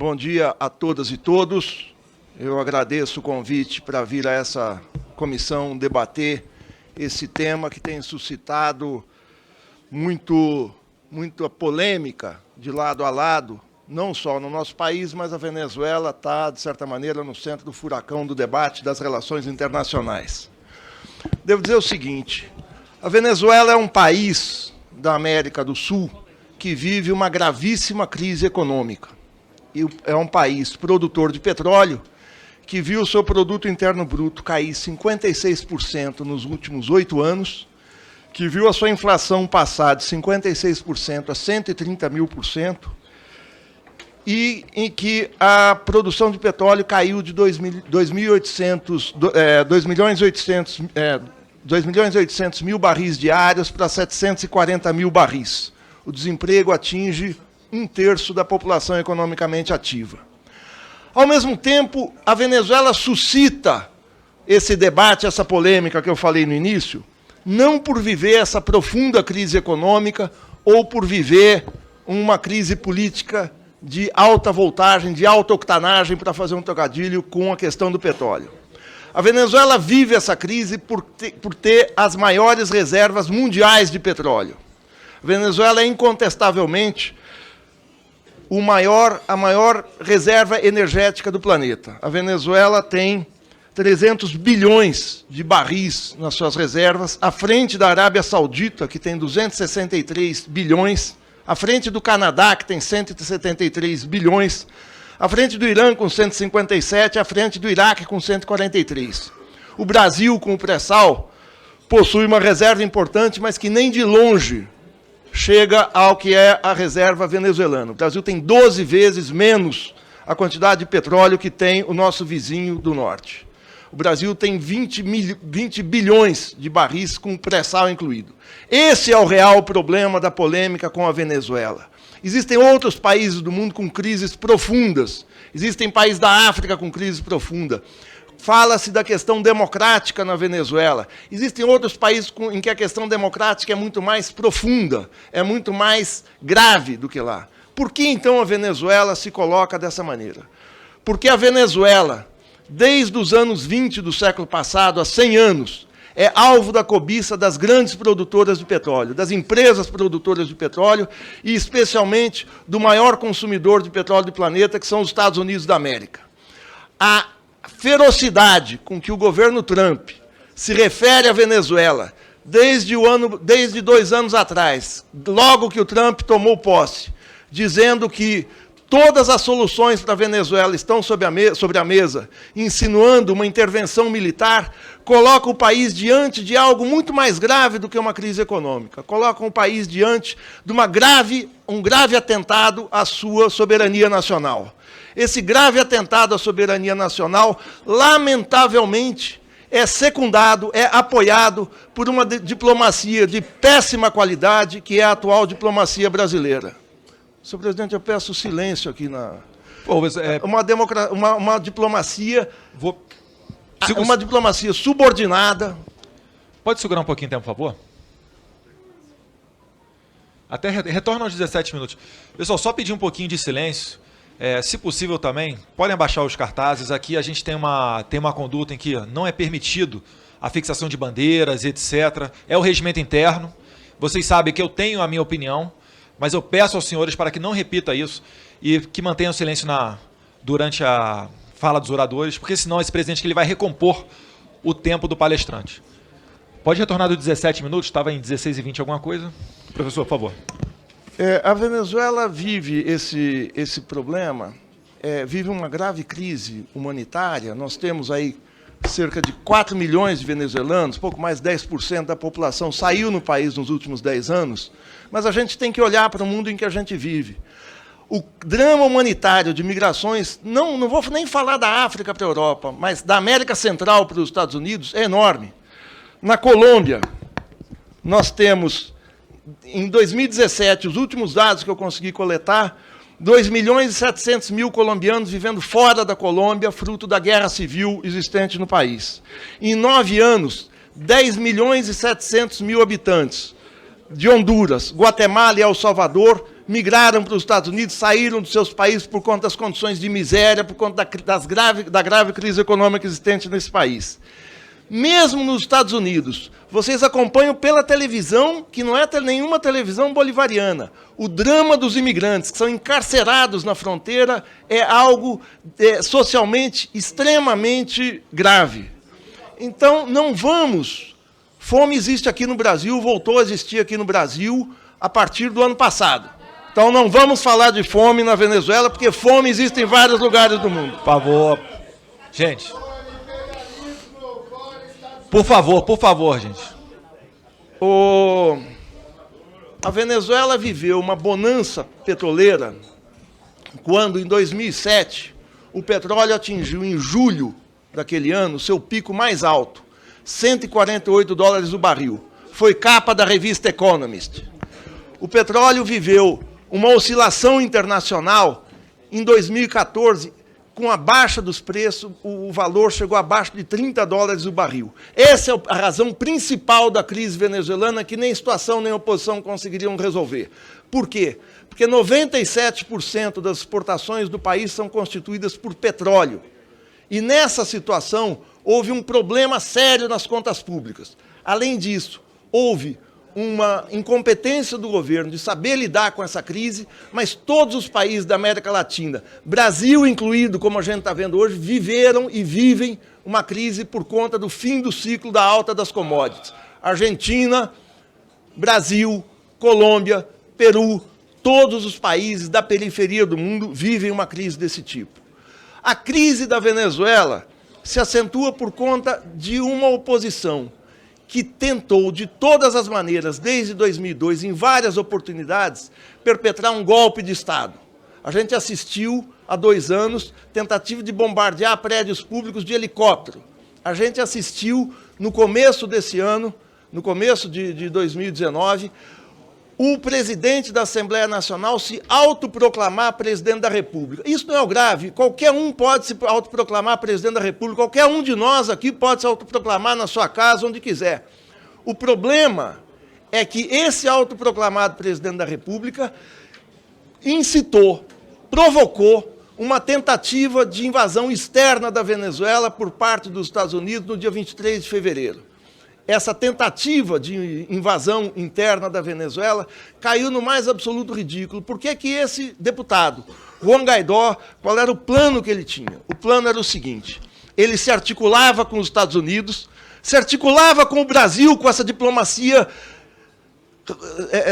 Bom dia a todas e todos. Eu agradeço o convite para vir a essa comissão debater esse tema que tem suscitado muita polêmica de lado a lado, não só no nosso país, mas a Venezuela está, de certa maneira, no centro do furacão do debate das relações internacionais. Devo dizer o seguinte, a Venezuela é um país da América do Sul que vive uma gravíssima crise econômica. E é um país produtor de petróleo que viu o seu produto interno bruto cair 56% nos últimos 8 anos, que viu a sua inflação passar de 56% a 130.000%, e em que a produção de petróleo caiu de 2.800.000 barris diários para 740.000 barris. O desemprego atinge 1/3 da população economicamente ativa. Ao mesmo tempo, a Venezuela suscita esse debate, essa polêmica que eu falei no início, não por viver essa profunda crise econômica ou por viver uma crise política de alta voltagem, de alta octanagem, para fazer um trocadilho com a questão do petróleo. A Venezuela vive essa crise por ter as maiores reservas mundiais de petróleo. A Venezuela é incontestavelmente a maior reserva energética do planeta. A Venezuela tem 300 bilhões de barris nas suas reservas, à frente da Arábia Saudita, que tem 263 bilhões, à frente do Canadá, que tem 173 bilhões, à frente do Irã, com 157, à frente do Iraque, com 143. O Brasil, com o pré-sal, possui uma reserva importante, mas que nem de longe chega ao que é a reserva venezuelana. O Brasil tem 12 vezes menos a quantidade de petróleo que tem o nosso vizinho do norte. O Brasil tem 20 bilhões de barris com pré-sal incluído. Esse é o real problema da polêmica com a Venezuela. Existem outros países do mundo com crises profundas. Existem países da África com crise profunda. Fala-se da questão democrática na Venezuela. Existem outros países em que a questão democrática é muito mais profunda, é muito mais grave do que lá. Por que, então, a Venezuela se coloca dessa maneira? Porque a Venezuela, desde os anos 20 do século passado, há 100 anos, é alvo da cobiça das grandes produtoras de petróleo, das empresas produtoras de petróleo e, especialmente, do maior consumidor de petróleo do planeta, que são os Estados Unidos da América. A ferocidade com que o governo Trump se refere à Venezuela, desde 2 anos atrás, logo que o Trump tomou posse, dizendo que todas as soluções para a Venezuela estão sobre a mesa, insinuando uma intervenção militar, coloca o país diante de algo muito mais grave do que uma crise econômica. Coloca o país diante de um grave atentado à sua soberania nacional. Esse grave atentado à soberania nacional, lamentavelmente, é secundado, é apoiado por uma diplomacia de péssima qualidade, que é a atual diplomacia brasileira. Senhor presidente, eu peço silêncio aqui na... Uma diplomacia... Uma diplomacia subordinada. Pode segurar um pouquinho o tempo, por favor? Até retorna aos 17 minutos. Pessoal, só pedir um pouquinho de silêncio. Se possível também, podem abaixar os cartazes. Aqui a gente tem uma conduta em que não é permitido a fixação de bandeiras, etc. É o regimento interno. Vocês sabem que eu tenho a minha opinião, mas eu peço aos senhores para que não repita isso e que mantenham silêncio durante a fala dos oradores, porque senão esse presidente ele vai recompor o tempo do palestrante. Pode retornar dos 17 minutos, estava em 16 e 20 alguma coisa. Professor, por favor. A Venezuela vive esse problema, vive uma grave crise humanitária. Nós temos aí cerca de 4 milhões de venezuelanos, pouco mais de 10% da população saiu no país nos últimos 10 anos, mas a gente tem que olhar para o mundo em que a gente vive. O drama humanitário de migrações, não vou nem falar da África para a Europa, mas da América Central para os Estados Unidos, é enorme. Na Colômbia, nós temos, em 2017, os últimos dados que eu consegui coletar, 2.700.000 colombianos vivendo fora da Colômbia, fruto da guerra civil existente no país. Em 9 anos, 10.700.000 habitantes de Honduras, Guatemala e El Salvador migraram para os Estados Unidos, saíram dos seus países por conta das condições de miséria, por conta da grave crise econômica existente nesse país. Mesmo nos Estados Unidos, vocês acompanham pela televisão, que não é nenhuma televisão bolivariana, o drama dos imigrantes que são encarcerados na fronteira é algo socialmente extremamente grave. Então, não vamos... Fome existe aqui no Brasil, voltou a existir aqui no Brasil a partir do ano passado. Então, não vamos falar de fome na Venezuela, porque fome existe em vários lugares do mundo. Por favor. Gente... Por favor, gente. A Venezuela viveu uma bonança petroleira quando, em 2007, o petróleo atingiu, em julho daquele ano, seu pico mais alto, $148 o barril. Foi capa da revista Economist. O petróleo viveu uma oscilação internacional em 2014, com a baixa dos preços, o valor chegou abaixo de $30 o barril. Essa é a razão principal da crise venezuelana, que nem situação nem oposição conseguiriam resolver. Por quê? Porque 97% das exportações do país são constituídas por petróleo. E nessa situação, houve um problema sério nas contas públicas. Além disso, houve uma incompetência do governo de saber lidar com essa crise, mas todos os países da América Latina, Brasil incluído, como a gente está vendo hoje, viveram e vivem uma crise por conta do fim do ciclo da alta das commodities. Argentina, Brasil, Colômbia, Peru, todos os países da periferia do mundo vivem uma crise desse tipo. A crise da Venezuela se acentua por conta de uma oposição que tentou, de todas as maneiras, desde 2002, em várias oportunidades, perpetrar um golpe de Estado. A gente assistiu, há 2 anos, tentativa de bombardear prédios públicos de helicóptero. A gente assistiu, no começo desse ano, no começo de 2019, o presidente da Assembleia Nacional se autoproclamar presidente da República. Isso não é o grave. Qualquer um pode se autoproclamar presidente da República. Qualquer um de nós aqui pode se autoproclamar na sua casa, onde quiser. O problema é que esse autoproclamado presidente da República incitou, provocou uma tentativa de invasão externa da Venezuela por parte dos Estados Unidos no dia 23 de fevereiro. Essa tentativa de invasão interna da Venezuela caiu no mais absoluto ridículo. Por que que esse deputado, Juan Guaidó, qual era o plano que ele tinha? O plano era o seguinte: ele se articulava com os Estados Unidos, se articulava com o Brasil, com essa diplomacia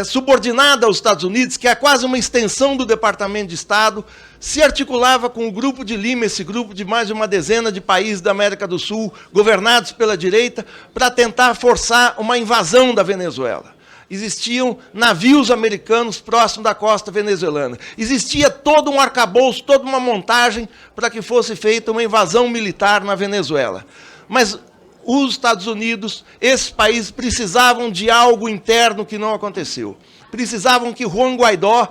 subordinada aos Estados Unidos, que é quase uma extensão do Departamento de Estado, se articulava com o Grupo de Lima, esse grupo de mais de uma dezena de países da América do Sul, governados pela direita, para tentar forçar uma invasão da Venezuela. Existiam navios americanos próximos da costa venezuelana. Existia todo um arcabouço, toda uma montagem para que fosse feita uma invasão militar na Venezuela. Mas os Estados Unidos, esses países, precisavam de algo interno que não aconteceu. Precisavam que Juan Guaidó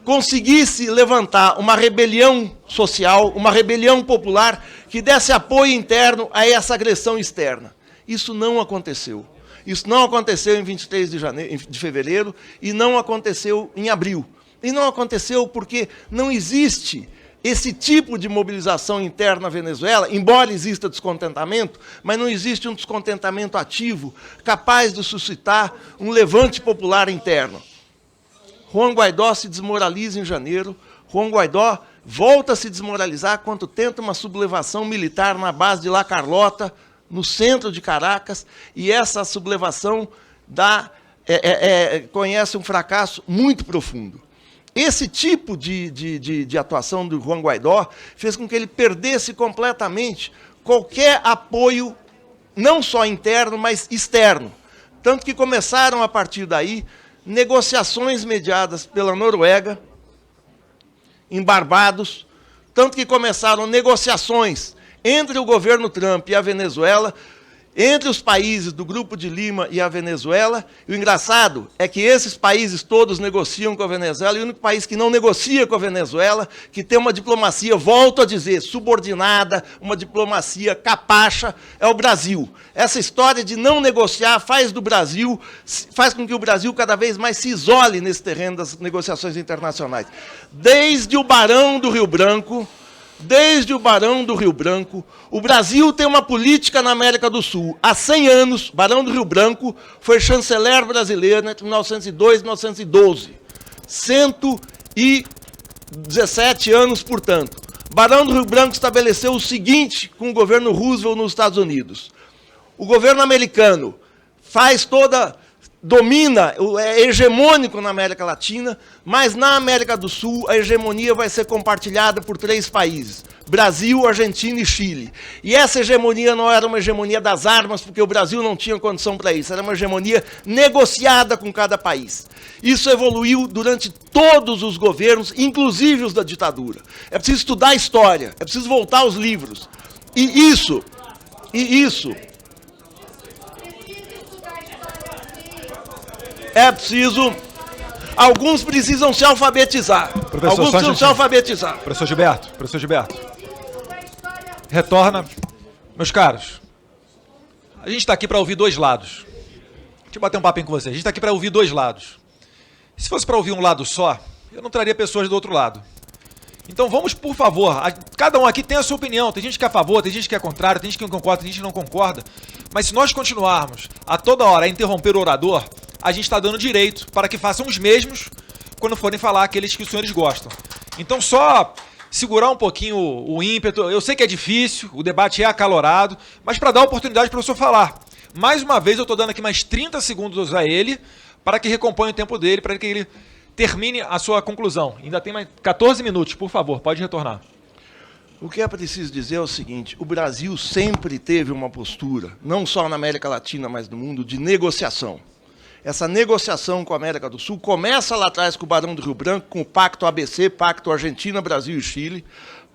conseguisse levantar uma rebelião social, uma rebelião popular, que desse apoio interno a essa agressão externa. Isso não aconteceu. Isso não aconteceu em 23 de fevereiro e não aconteceu em abril. E não aconteceu porque não existe esse tipo de mobilização interna na Venezuela, embora exista descontentamento, mas não existe um descontentamento ativo capaz de suscitar um levante popular interno. Juan Guaidó se desmoraliza em janeiro, Juan Guaidó volta a se desmoralizar quando tenta uma sublevação militar na base de La Carlota, no centro de Caracas, e essa sublevação conhece um fracasso muito profundo. Esse tipo de atuação do Juan Guaidó fez com que ele perdesse completamente qualquer apoio, não só interno, mas externo. Tanto que começaram, a partir daí, negociações mediadas pela Noruega, em Barbados, tanto que começaram negociações entre o governo Trump e a Venezuela, entre os países do Grupo de Lima e a Venezuela. E o engraçado é que esses países todos negociam com a Venezuela, e o único país que não negocia com a Venezuela, que tem uma diplomacia, volto a dizer, subordinada, uma diplomacia capacha, é o Brasil. Essa história de não negociar faz com que o Brasil cada vez mais se isole nesse terreno das negociações internacionais. Desde o Barão do Rio Branco, o Brasil tem uma política na América do Sul. Há 100 anos, Barão do Rio Branco foi chanceler brasileiro entre 1902 e 1912. 117 anos, portanto. Barão do Rio Branco estabeleceu o seguinte com o governo Roosevelt nos Estados Unidos. O governo americano domina, é hegemônico na América Latina, mas na América do Sul a hegemonia vai ser compartilhada por 3 países: Brasil, Argentina e Chile. E essa hegemonia não era uma hegemonia das armas, porque o Brasil não tinha condição para isso, era uma hegemonia negociada com cada país. Isso evoluiu durante todos os governos, inclusive os da ditadura. É preciso estudar a história, é preciso voltar aos livros. E isso é preciso. Alguns precisam se alfabetizar. Professor Gilberto. Retorna. Meus caros, a gente está aqui para ouvir 2 lados. Deixa eu bater um papinho com vocês. A gente está aqui para ouvir 2 lados. Se fosse para ouvir um lado só, eu não traria pessoas do outro lado. Então vamos, por favor, cada um aqui tem a sua opinião. Tem gente que é a favor, tem gente que é contrário, tem gente que concorda, tem gente que não concorda. Mas se nós continuarmos a toda hora a interromper o orador, a gente está dando direito para que façam os mesmos quando forem falar aqueles que os senhores gostam. Então só segurar um pouquinho o ímpeto. Eu sei que é difícil, o debate é acalorado, mas para dar oportunidade para o senhor falar. Mais uma vez eu estou dando aqui mais 30 segundos a ele para que recomponha o tempo dele, para que ele termine a sua conclusão. Ainda tem mais 14 minutos, por favor, pode retornar. O que é preciso dizer é o seguinte: o Brasil sempre teve uma postura, não só na América Latina, mas no mundo, de negociação. Essa negociação com a América do Sul começa lá atrás com o Barão do Rio Branco, com o Pacto ABC, Pacto Argentina, Brasil e Chile,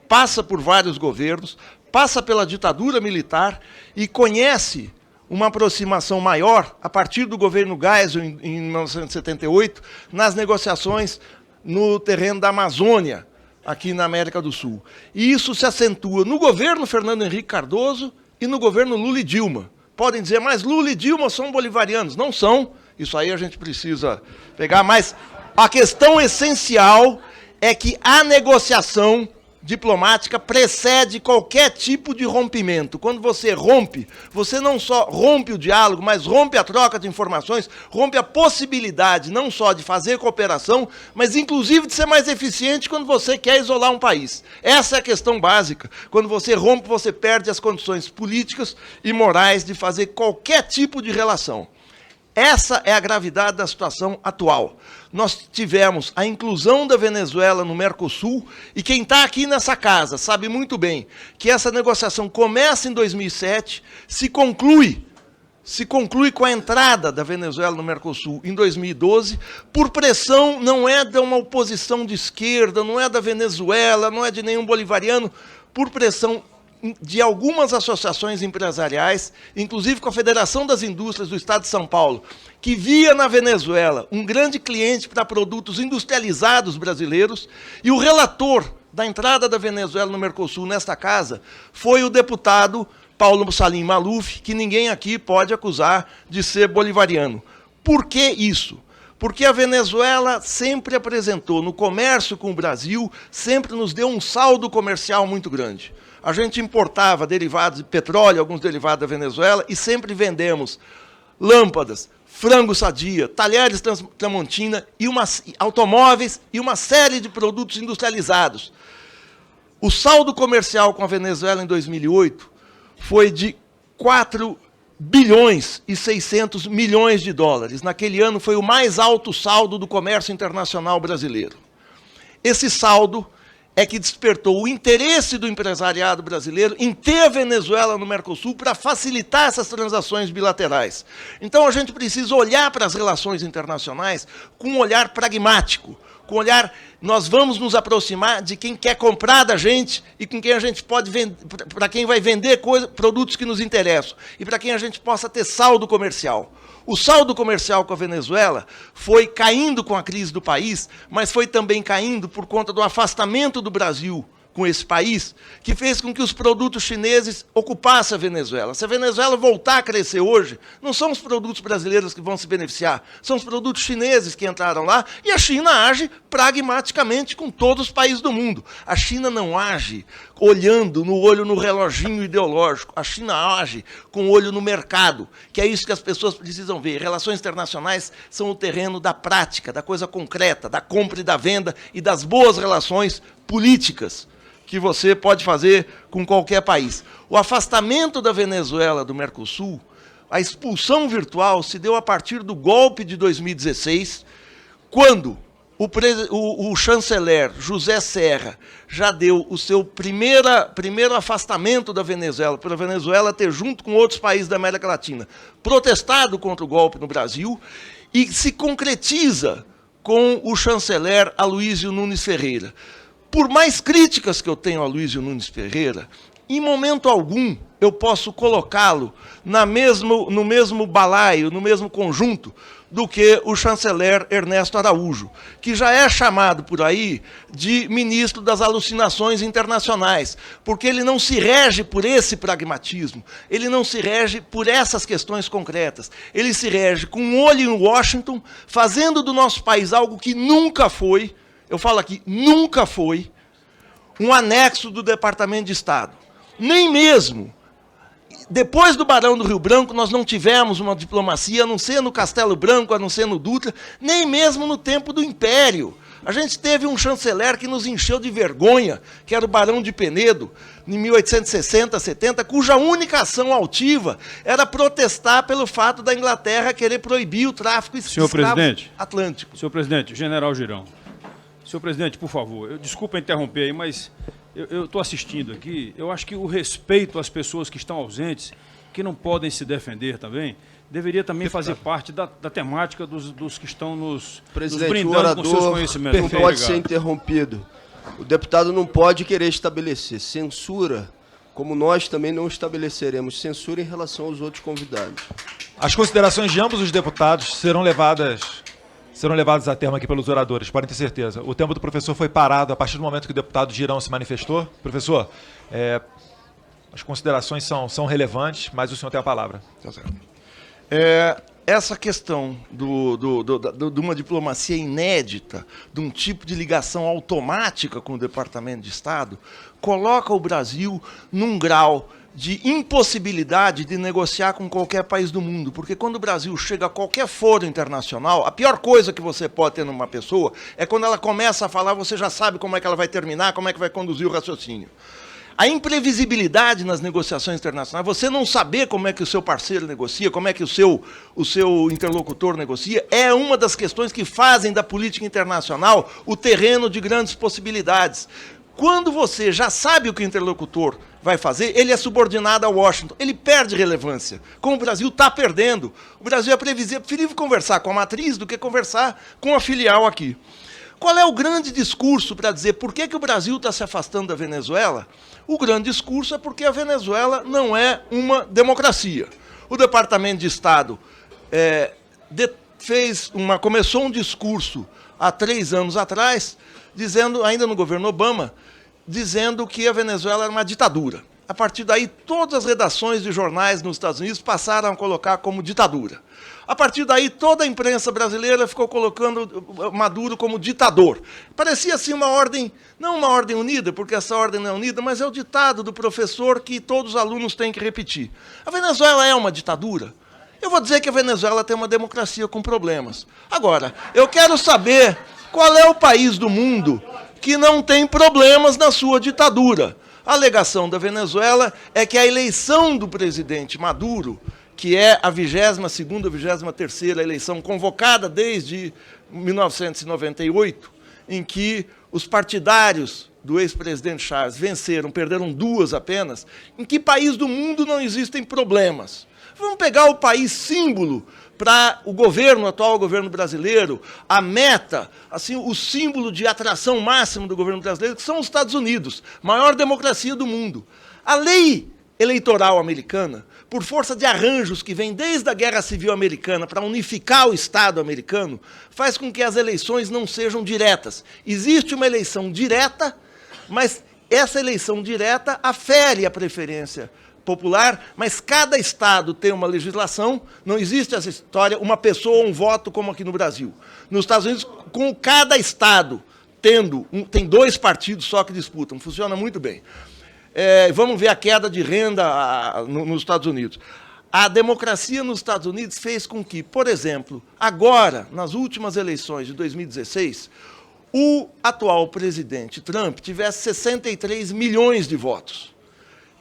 passa por vários governos, passa pela ditadura militar e conhece uma aproximação maior a partir do governo Geisel em 1978, nas negociações no terreno da Amazônia, aqui na América do Sul. E isso se acentua no governo Fernando Henrique Cardoso e no governo Lula e Dilma. Podem dizer, mas Lula e Dilma são bolivarianos. Não são. Isso aí a gente precisa pegar, mas a questão essencial é que a negociação diplomática precede qualquer tipo de rompimento. Quando você rompe, você não só rompe o diálogo, mas rompe a troca de informações, rompe a possibilidade não só de fazer cooperação, mas inclusive de ser mais eficiente quando você quer isolar um país. Essa é a questão básica. Quando você rompe, você perde as condições políticas e morais de fazer qualquer tipo de relação. Essa é a gravidade da situação atual. Nós tivemos a inclusão da Venezuela no Mercosul, e quem está aqui nessa casa sabe muito bem que essa negociação começa em 2007, se conclui com a entrada da Venezuela no Mercosul em 2012, por pressão, não é de uma oposição de esquerda, não é da Venezuela, não é de nenhum bolivariano, por pressão de algumas associações empresariais, inclusive com a Federação das Indústrias do Estado de São Paulo, que via na Venezuela um grande cliente para produtos industrializados brasileiros, e o relator da entrada da Venezuela no Mercosul nesta casa foi o deputado Paulo Salim Maluf, que ninguém aqui pode acusar de ser bolivariano. Por que isso? Porque a Venezuela sempre apresentou, no comércio com o Brasil, sempre nos deu um saldo comercial muito grande. A gente importava derivados de petróleo, alguns derivados da Venezuela, e sempre vendemos lâmpadas, frango sadia, talheres Tramontina, automóveis e uma série de produtos industrializados. O saldo comercial com a Venezuela em 2008 foi de 4 bilhões e 600 milhões de dólares. Naquele ano foi o mais alto saldo do comércio internacional brasileiro. Esse saldo é que despertou o interesse do empresariado brasileiro em ter a Venezuela no Mercosul para facilitar essas transações bilaterais. Então a gente precisa olhar para as relações internacionais com um olhar pragmático, com olhar, nós vamos nos aproximar de quem quer comprar da gente e com quem a gente pode vender, para quem vai vender produtos que nos interessam e para quem a gente possa ter saldo comercial. O saldo comercial com a Venezuela foi caindo com a crise do país, mas foi também caindo por conta do afastamento do Brasil com esse país, que fez com que os produtos chineses ocupassem a Venezuela. Se a Venezuela voltar a crescer hoje, não são os produtos brasileiros que vão se beneficiar, são os produtos chineses que entraram lá, e a China age pragmaticamente com todos os países do mundo. A China não age olhando no olho no reloginho ideológico, a China age com o olho no mercado, que é isso que as pessoas precisam ver. Relações internacionais são o terreno da prática, da coisa concreta, da compra e da venda e das boas relações políticas que você pode fazer com qualquer país. O afastamento da Venezuela do Mercosul, a expulsão virtual se deu a partir do golpe de 2016, quando o chanceler José Serra já deu o seu primeiro afastamento da Venezuela, para a Venezuela ter, junto com outros países da América Latina, protestado contra o golpe no Brasil, e se concretiza com o chanceler Aloysio Nunes Ferreira. Por mais críticas que eu tenho a Aloysio Nunes Ferreira, em momento algum eu posso colocá-lo no mesmo balaio, no mesmo conjunto, do que o chanceler Ernesto Araújo, que já é chamado por aí de ministro das alucinações internacionais, porque ele não se rege por esse pragmatismo, ele não se rege por essas questões concretas, ele se rege com um olho em Washington, fazendo do nosso país algo que nunca foi, eu falo aqui, nunca foi, um anexo do Departamento de Estado. Nem mesmo depois do Barão do Rio Branco, nós não tivemos uma diplomacia, a não ser no Castelo Branco, a não ser no Dutra, nem mesmo no tempo do Império. A gente teve um chanceler que nos encheu de vergonha, que era o Barão de Penedo, em 1860, 70, cuja única ação altiva era protestar pelo fato da Inglaterra querer proibir o tráfico escravo atlântico. Senhor presidente, general Girão. Senhor presidente, por favor, desculpa interromper aí, mas eu estou assistindo aqui, eu acho que o respeito às pessoas que estão ausentes, que não podem se defender também, deveria também fazer parte da temática dos que estão nos brindando com seus conhecimentos. Não pode ser interrompido. O deputado não pode querer estabelecer censura, como nós também não estabeleceremos censura em relação aos outros convidados. As considerações de ambos os deputados serão levadas a termo aqui pelos oradores, podem ter certeza. O tempo do professor foi parado a partir do momento que o deputado Girão se manifestou. Professor, as considerações são relevantes, mas o senhor tem a palavra. Tá certo. Essa questão de uma diplomacia inédita, de um tipo de ligação automática com o Departamento de Estado, coloca o Brasil num grau de impossibilidade de negociar com qualquer país do mundo, porque quando o Brasil chega a qualquer foro internacional, a pior coisa que você pode ter numa pessoa é quando ela começa a falar, você já sabe como é que ela vai terminar, como é que vai conduzir o raciocínio. A imprevisibilidade nas negociações internacionais, você não saber como é que o seu parceiro negocia, como é que o seu interlocutor negocia, é uma das questões que fazem da política internacional o terreno de grandes possibilidades. Quando você já sabe o que o interlocutor vai fazer, ele é subordinado a Washington, ele perde relevância, como o Brasil está perdendo. O Brasil é preferível conversar com a matriz do que conversar com a filial aqui. Qual é o grande discurso para dizer por que o Brasil está se afastando da Venezuela? O grande discurso é porque a Venezuela não é uma democracia. O Departamento de Estado começou um discurso há 3 anos atrás, dizendo, ainda no governo Obama, dizendo que a Venezuela era uma ditadura. A partir daí, todas as redações de jornais nos Estados Unidos passaram a colocar como ditadura. A partir daí, toda a imprensa brasileira ficou colocando Maduro como ditador. Parecia assim uma ordem, não uma ordem unida, porque essa ordem não é unida, mas é o ditado do professor que todos os alunos têm que repetir. A Venezuela é uma ditadura? Eu vou dizer que a Venezuela tem uma democracia com problemas. Agora, eu quero saber qual é o país do mundo que não tem problemas na sua ditadura. A alegação da Venezuela é que a eleição do presidente Maduro, que é a 22ª, 23ª eleição convocada desde 1998, em que os partidários do ex-presidente Chávez venceram, perderam 2 apenas, em que país do mundo não existem problemas? Vamos pegar o país símbolo para o governo, o atual governo brasileiro, a meta, assim, o símbolo de atração máxima do governo brasileiro, que são os Estados Unidos, maior democracia do mundo. A lei eleitoral americana, por força de arranjos que vêm desde a Guerra Civil Americana para unificar o Estado americano, faz com que as eleições não sejam diretas. Existe uma eleição direta, mas essa eleição direta afere a preferência popular, mas cada estado tem uma legislação, não existe essa história, uma pessoa ou um voto como aqui no Brasil. Nos Estados Unidos, com cada estado tem 2 partidos só que disputam, funciona muito bem. Vamos ver a queda de renda nos Estados Unidos. A democracia nos Estados Unidos fez com que, por exemplo, agora, nas últimas eleições de 2016, o atual presidente Trump tivesse 63 milhões de votos.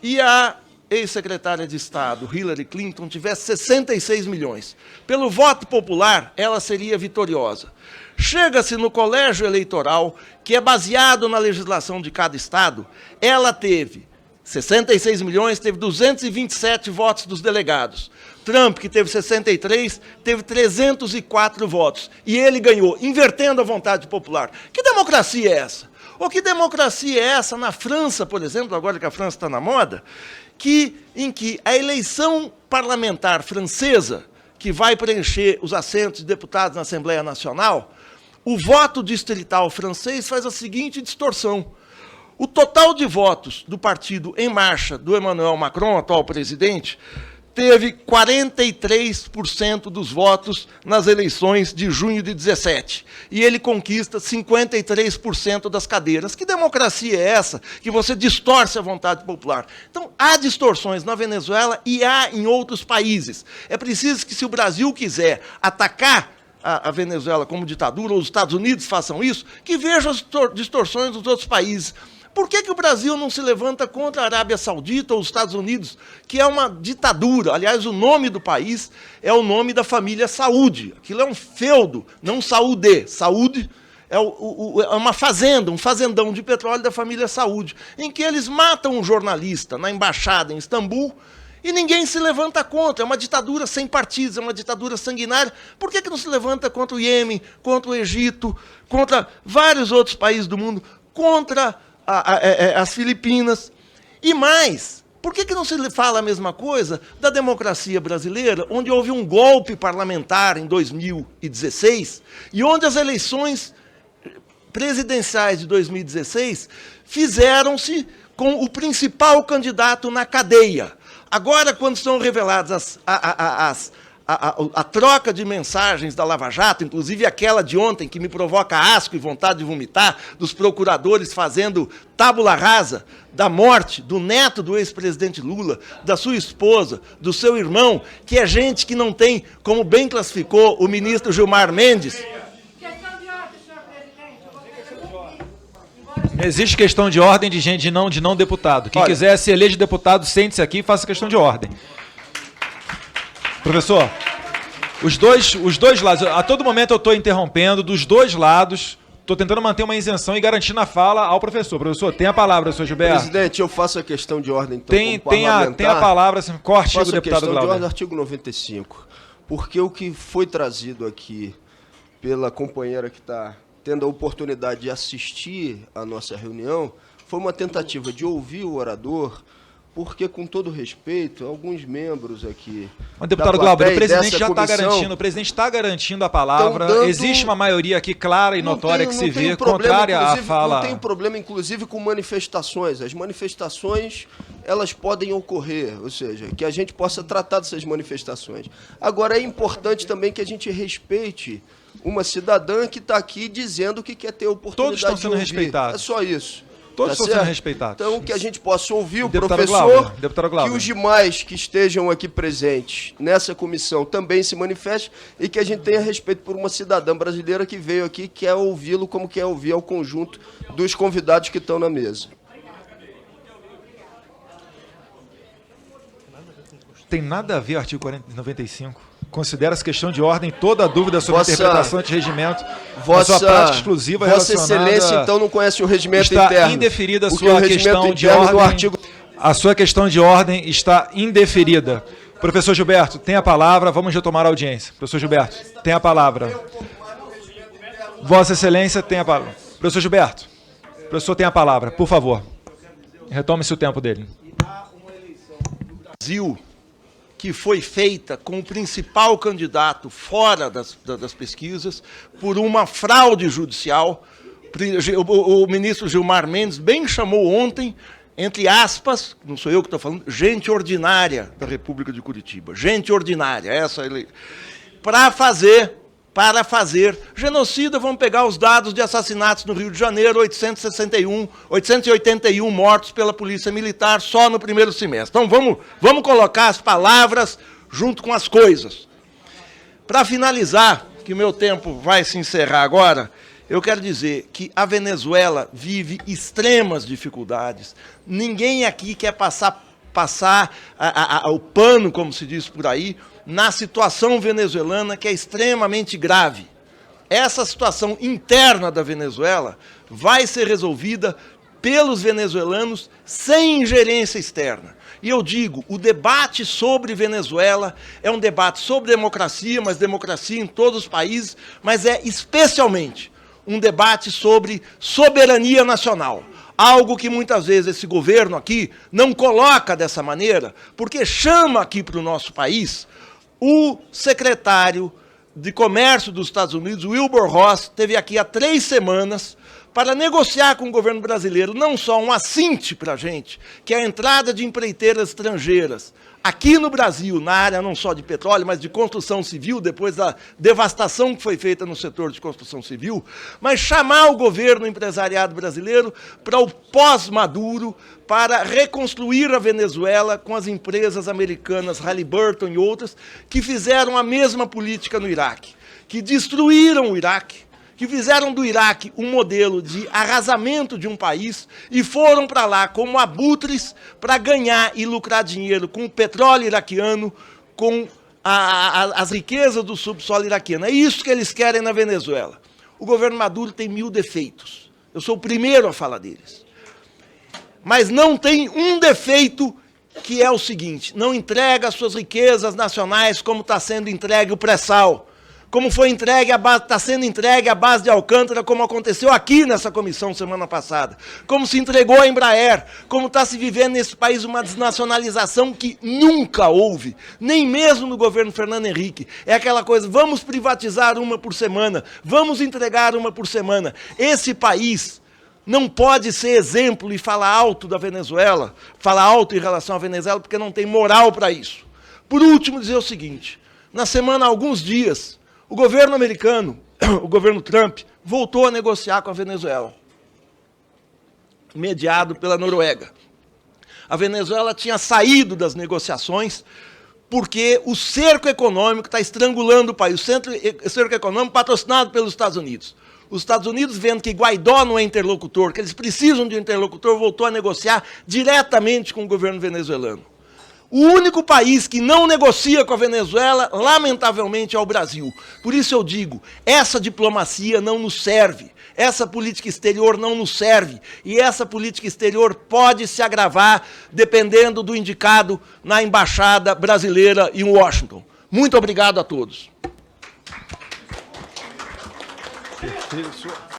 E a ex-secretária de Estado, Hillary Clinton, tivesse 66 milhões. Pelo voto popular, ela seria vitoriosa. Chega-se no colégio eleitoral, que é baseado na legislação de cada estado, ela teve 66 milhões, teve 227 votos dos delegados. Trump, que teve 63, teve 304 votos. E ele ganhou, invertendo a vontade popular. Que democracia é essa? Ou que democracia é essa na França, por exemplo, agora que a França está na moda, em que a eleição parlamentar francesa, que vai preencher os assentos de deputados na Assembleia Nacional, o voto distrital francês faz a seguinte distorção. O total de votos do partido Em Marcha, do Emmanuel Macron, atual presidente, teve 43% dos votos nas eleições de junho de 17. E ele conquista 53% das cadeiras. Que democracia é essa que você distorce a vontade popular? Então, há distorções na Venezuela e há em outros países. É preciso que, se o Brasil quiser atacar a Venezuela como ditadura, ou os Estados Unidos façam isso, que vejam as distorções dos outros países. Por que o Brasil não se levanta contra a Arábia Saudita ou os Estados Unidos, que é uma ditadura? Aliás, o nome do país é o nome da família Saúde. Aquilo é um feudo, não Saúde. Saúde é uma fazenda, um fazendão de petróleo da família Saúde, em que eles matam um jornalista na embaixada em Istambul e ninguém se levanta contra. É uma ditadura sem partidos, é uma ditadura sanguinária. Por que não se levanta contra o Iêmen, contra o Egito, contra vários outros países do mundo, contra as Filipinas? E mais, por que não se fala a mesma coisa da democracia brasileira, onde houve um golpe parlamentar em 2016, e onde as eleições presidenciais de 2016 fizeram-se com o principal candidato na cadeia. Agora, quando são reveladas a troca de mensagens da Lava Jato, inclusive aquela de ontem, que me provoca asco e vontade de vomitar, dos procuradores fazendo tábula rasa da morte do neto do ex-presidente Lula, da sua esposa, do seu irmão, que é gente que não tem, como bem classificou o ministro Gilmar Mendes. Existe questão de ordem de gente de não deputado. Quem quiser se eleger deputado, sente-se aqui e faça questão de ordem. Professor, os dois lados, a todo momento eu estou interrompendo, dos dois lados, estou tentando manter uma isenção e garantindo a fala ao professor. Professor, tem a palavra, professor Gilberto. Presidente, eu faço a questão de ordem, então, tem a palavra, assim, corte do deputado Glauber. Faço a questão de ordem, artigo 95. Porque o que foi trazido aqui pela companheira que está tendo a oportunidade de assistir à nossa reunião foi uma tentativa de ouvir o orador, porque, com todo respeito, alguns membros aqui... Mas, deputado Glauber, o presidente já está garantindo, o presidente está garantindo a palavra, existe uma maioria aqui clara e notória que se vê contrária à fala... Não tem problema, inclusive, com manifestações. As manifestações, elas podem ocorrer, ou seja, que a gente possa tratar dessas manifestações. Agora, é importante também que a gente respeite uma cidadã que está aqui dizendo que quer ter a oportunidade de ouvir. Todos estão sendo respeitados. É só isso. Todos estão sendo respeitados. Então, que a gente possa ouvir o Deputado professor, Glauber. que os demais que estejam aqui presentes nessa comissão também se manifestem e que a gente tenha respeito por uma cidadã brasileira que veio aqui e quer ouvi-lo como quer ouvir ao conjunto dos convidados que estão na mesa. Tem nada a ver o artigo 95. Considera-se questão de ordem toda a dúvida sobre a interpretação de regimento, a sua prática exclusiva Vossa relacionada... Excelência, então, não conhece o regimento interno. Está indeferida a sua questão de ordem. A sua questão de ordem está indeferida. Professor Gilberto, tem a palavra, vamos retomar a audiência. Professor Gilberto, tem a palavra. Vossa Excelência tem a palavra. Professor Gilberto, o professor tem a palavra, por favor. Retome-se o tempo dele. Brasil, que foi feita com o principal candidato fora das pesquisas, por uma fraude judicial. O ministro Gilmar Mendes bem chamou ontem, entre aspas, não sou eu que estou falando, gente ordinária da República de Curitiba. Gente ordinária, essa ele. Para fazer genocida, vamos pegar os dados de assassinatos no Rio de Janeiro, 881 mortos pela Polícia Militar só no primeiro semestre. Então, vamos colocar as palavras junto com as coisas. Para finalizar, que o meu tempo vai se encerrar agora, eu quero dizer que a Venezuela vive extremas dificuldades. Ninguém aqui quer passar o pano, como se diz por aí, na situação venezuelana, que é extremamente grave. Essa situação interna da Venezuela vai ser resolvida pelos venezuelanos sem ingerência externa. E eu digo, o debate sobre Venezuela é um debate sobre democracia, mas democracia em todos os países, mas é especialmente um debate sobre soberania nacional. Algo que muitas vezes esse governo aqui não coloca dessa maneira, porque chama aqui para o nosso país o secretário de Comércio dos Estados Unidos, Wilbur Ross, esteve aqui há 3 semanas para negociar com o governo brasileiro não só um assinte para a gente, que é a entrada de empreiteiras estrangeiras aqui no Brasil, na área não só de petróleo, mas de construção civil, depois da devastação que foi feita no setor de construção civil, mas chamar o governo empresariado brasileiro para o pós-Maduro, para reconstruir a Venezuela com as empresas americanas Halliburton e outras, que fizeram a mesma política no Iraque, que destruíram o Iraque, que fizeram do Iraque um modelo de arrasamento de um país e foram para lá como abutres para ganhar e lucrar dinheiro com o petróleo iraquiano, com as riquezas do subsolo iraquiano. É isso que eles querem na Venezuela. O governo Maduro tem 1000 defeitos. Eu sou o primeiro a falar deles. Mas não tem um defeito, que é o seguinte: não entrega as suas riquezas nacionais como está sendo entregue o pré-sal, como foi entregue está sendo entregue a base de Alcântara, como aconteceu aqui nessa comissão semana passada, como se entregou a Embraer, como está se vivendo nesse país uma desnacionalização que nunca houve, nem mesmo no governo Fernando Henrique. É aquela coisa, vamos privatizar uma por semana, vamos entregar uma por semana. Esse país não pode ser exemplo e falar alto da Venezuela, falar alto em relação à Venezuela, porque não tem moral para isso. Por último, dizer o seguinte: na semana, há alguns dias, o governo americano, o governo Trump, voltou a negociar com a Venezuela, mediado pela Noruega. A Venezuela tinha saído das negociações porque o cerco econômico está estrangulando o país, o cerco econômico patrocinado pelos Estados Unidos. Os Estados Unidos, vendo que Guaidó não é interlocutor, que eles precisam de um interlocutor, voltou a negociar diretamente com o governo venezuelano. O único país que não negocia com a Venezuela, lamentavelmente, é o Brasil. Por isso eu digo, essa diplomacia não nos serve, essa política exterior não nos serve, e essa política exterior pode se agravar dependendo do indicado na embaixada brasileira em Washington. Muito obrigado a todos.